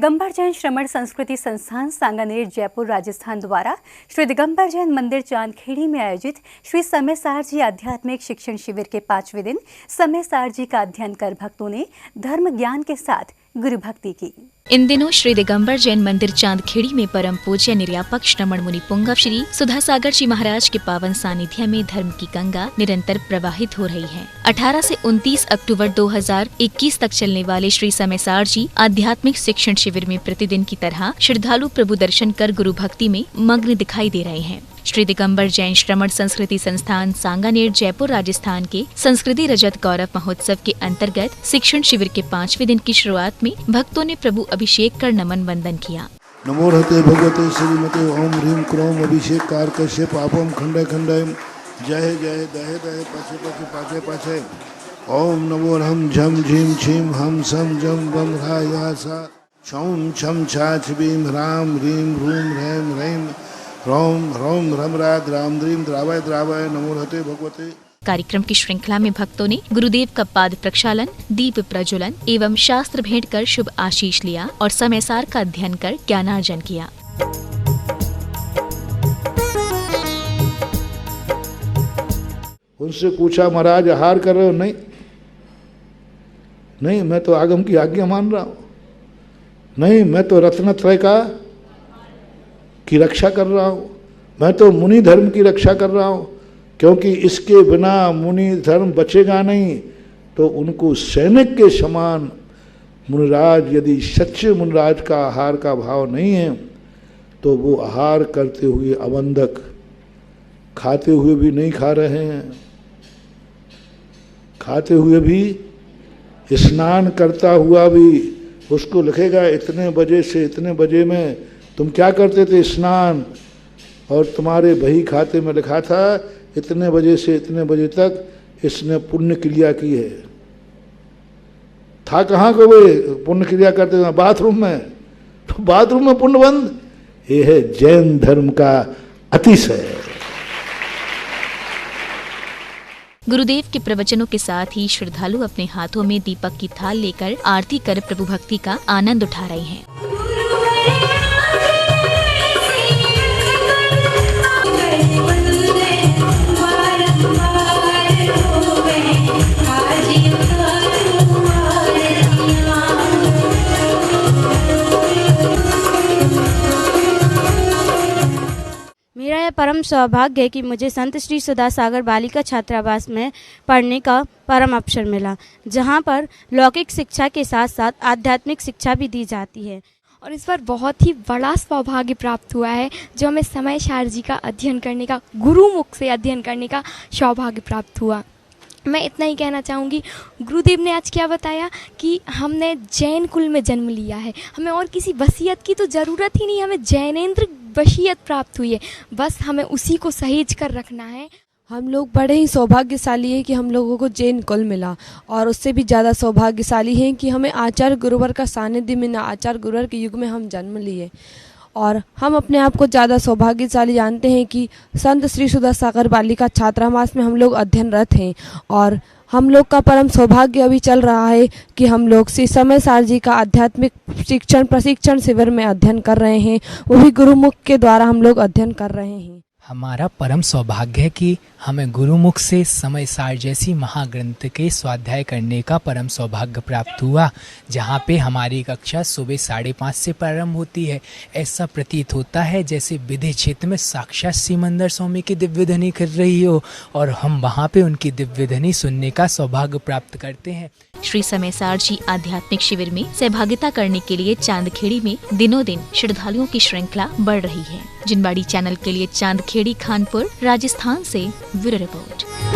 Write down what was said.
दिगंबर जैन श्रमण संस्कृति संस्थान सांगानेर जयपुर राजस्थान द्वारा श्री दिगंबर जैन मंदिर चांदखेड़ी में आयोजित श्री समयसार जी आध्यात्मिक शिक्षण शिविर के 5वें दिन समयसार जी का अध्ययन कर भक्तों ने धर्म ज्ञान के साथ गुरु भक्ति की। इन दिनों श्री दिगंबर जैन मंदिर चांदखेड़ी में परम पूज्य निर्यापक श्रमण मुनि पुंगव श्री सुधासागर जी महाराज के पावन सानिध्य में धर्म की गंगा निरंतर प्रवाहित हो रही है। 18 से 29 अक्टूबर 2021 तक चलने वाले श्री समयसार जी आध्यात्मिक शिक्षण शिविर में प्रतिदिन की तरह श्रद्धालु प्रभु दर्शन कर गुरु भक्ति में मग्न दिखाई दे रहे हैं। श्री दिगंबर जैन श्रमण संस्कृति संस्थान सांगानेर जयपुर राजस्थान के संस्कृति रजत गौरव महोत्सव के अंतर्गत शिक्षण शिविर के 5वें दिन की शुरुआत में भक्तों ने प्रभु अभिषेक कर नमन वंदन किया। नमो हते भगवते श्रीमते ओम ह्रीम क्रोम अभिषेक कारकश्य पापम खंडय खंडय जय जय दहे दहे पाछे पाछे पाछे पाछे ओम नमो हम झम झीम छीम हम सम जम बम रा सा छम छम छाछ भीम राम रीम रूम रैम रैम रोम रोम रम राग राम द्रीम द्रावय द्रावय नमो हते भगवते। कार्यक्रम की श्रृंखला में भक्तों ने गुरुदेव का पाद प्रक्षालन, दीप प्रज्वलन एवं शास्त्र भेंट कर शुभ आशीष लिया और समयसार का अध्ययन कर ज्ञानार्जन किया। उनसे पूछा महाराज आहार कर रहे हो? नहीं नहीं, मैं तो आगम की आज्ञा मान रहा हूँ। नहीं, मैं तो रत्नत्रय की रक्षा कर रहा हूँ, मैं तो मुनि धर्म की रक्षा कर रहा हूँ, क्योंकि इसके बिना मुनि धर्म बचेगा नहीं। तो उनको सैनिक के समान मुनिराज, यदि सच्चे मुनिराज का आहार का भाव नहीं है तो वो आहार करते हुए अबंधक, खाते हुए भी नहीं खा रहे हैं, खाते हुए भी, स्नान करता हुआ भी, उसको लिखेगा इतने बजे से इतने बजे में तुम क्या करते थे स्नान, और तुम्हारे बही खाते में लिखा था इतने बजे से इतने बजे तक इसने पुण्य क्रिया की है। था कहाँ को वे पुण्य क्रिया करते थे? बाथरूम में। तो बाथरूम में पुण्य बंद। ये है जैन धर्म का अतिशय। गुरुदेव के प्रवचनों के साथ ही श्रद्धालु अपने हाथों में दीपक की थाल लेकर आरती कर प्रभु भक्ति का आनंद उठा रहे हैं। मेरा यह परम सौभाग्य है कि मुझे संत श्री सुधासागर बालिका छात्रावास में पढ़ने का परम अवसर मिला, जहां पर लौकिक शिक्षा के साथ साथ आध्यात्मिक शिक्षा भी दी जाती है। और इस बार बहुत ही बड़ा सौभाग्य प्राप्त हुआ है जो हमें समयसार जी का अध्ययन करने का, गुरुमुख से अध्ययन करने का सौभाग्य प्राप्त हुआ। मैं इतना ही कहना चाहूँगी, गुरुदेव ने आज क्या बताया कि हमने जैन कुल में जन्म लिया है, हमें और किसी वसीयत की तो ज़रूरत ही नहीं, हमें जैनेन्द्र वसीयत प्राप्त हुई है, बस हमें उसी को सहेज कर रखना है। हम लोग बड़े ही सौभाग्यशाली हैं कि हम लोगों को जैन कुल मिला, और उससे भी ज़्यादा सौभाग्यशाली हैं कि हमें आचार्य गुरुवर का सानिध्य मिला। आचार्य गुरुवर के युग में हम जन्म लिए, और हम अपने आप को ज़्यादा सौभाग्यशाली जानते हैं कि संत श्री सुधासागर बालिका छात्रावास में हम लोग अध्ययनरत हैं। और हम लोग का परम सौभाग्य अभी चल रहा है कि हम लोग श्री समयसार जी का आध्यात्मिक प्रशिक्षण शिविर में अध्ययन कर रहे हैं, वो भी गुरुमुख के द्वारा हम लोग अध्ययन कर रहे हैं। हमारा परम सौभाग्य है कि हमें गुरुमुख से समयसार जैसी महाग्रंथ के स्वाध्याय करने का परम सौभाग्य प्राप्त हुआ, जहाँ पे हमारी कक्षा सुबह 5:30 से प्रारंभ होती है। ऐसा प्रतीत होता है जैसे विधि क्षेत्र में साक्षात सिमंदर स्वामी की दिव्य ध्वनि कर रही हो, और हम वहाँ पे उनकी दिव्य ध्वनि सुनने का सौभाग्य प्राप्त करते हैं। श्री समयसार जी आध्यात्मिक शिविर में सहभागिता करने के लिए चांदखेड़ी में दिनों दिन श्रद्धालुओं की श्रृंखला बढ़ रही है। जिनवाड़ी चैनल के लिए चांदखेड़ी खानपुर राजस्थान से ब्यूरो रिपोर्ट।